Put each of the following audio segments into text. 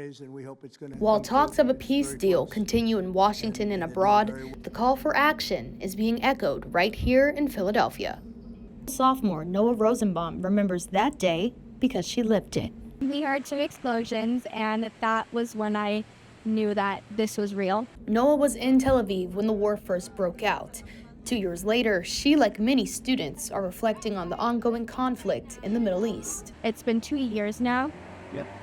days, and we hope it's going to. While talks of a peace deal continue in Washington and abroad, the call for action is being echoed right here in Philadelphia. Sophomore Noah Rosenbaum remembers that day because she lived it. We heard two explosions, and that was when I knew that this was real. Noah was in Tel Aviv when the war first broke out. 2 years later, she, like many students, are reflecting on the ongoing conflict in the Middle East. It's been 2 years now,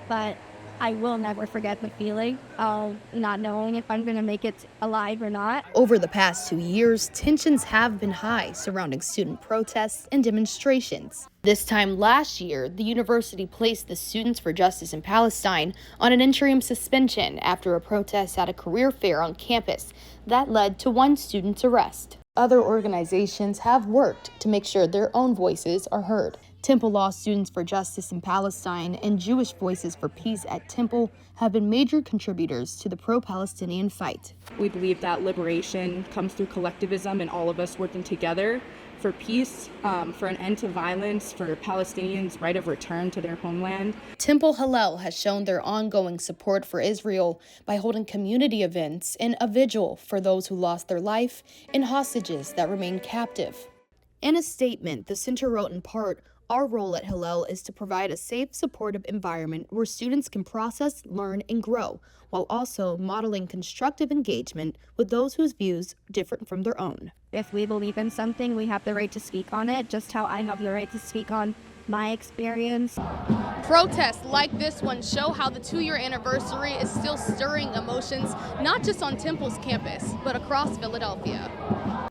but I will never forget the feeling of not knowing if I'm going to make it alive or not. Over the past 2 years, tensions have been high surrounding student protests and demonstrations. This time last year, the university placed the Students for Justice in Palestine on an interim suspension after a protest at a career fair on campus that led to one student's arrest. Other organizations have worked to make sure their own voices are heard. Temple Law Students for Justice in Palestine and Jewish Voices for Peace at Temple have been major contributors to the pro-Palestinian fight. We believe that liberation comes through collectivism and all of us working together for peace, for an end to violence, for Palestinians' right of return to their homeland. Temple Hillel has shown their ongoing support for Israel by holding community events and a vigil for those who lost their life and hostages that remain captive. In a statement, the center wrote in part, "Our role at Hillel is to provide a safe, supportive environment where students can process, learn, and grow, while also modeling constructive engagement with those whose views differ from their own." If we believe in something, we have the right to speak on it, just how I have the right to speak on my experience. Protests like this one show how the 2-year anniversary is still stirring emotions, not just on Temple's campus, but across Philadelphia.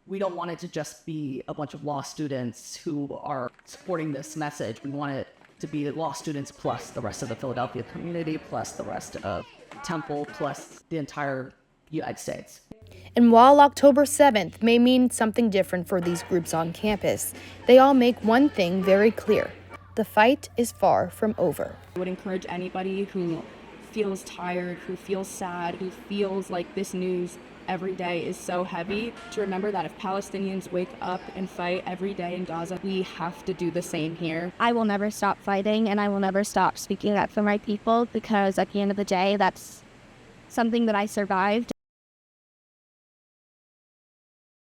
We don't want it to just be a bunch of law students who are supporting this message. We want it to be law students plus the rest of the Philadelphia community, plus the rest of Temple, plus the entire United States. And while October 7th may mean something different for these groups on campus, they all make one thing very clear. The fight is far from over. I would encourage anybody who feels tired, who feels sad, who feels like this news every day is so heavy, to remember that if Palestinians wake up and fight every day in Gaza, we have to do the same here. I will never stop fighting, and I will never stop speaking up for my people, because at the end of the day, that's something that I survived.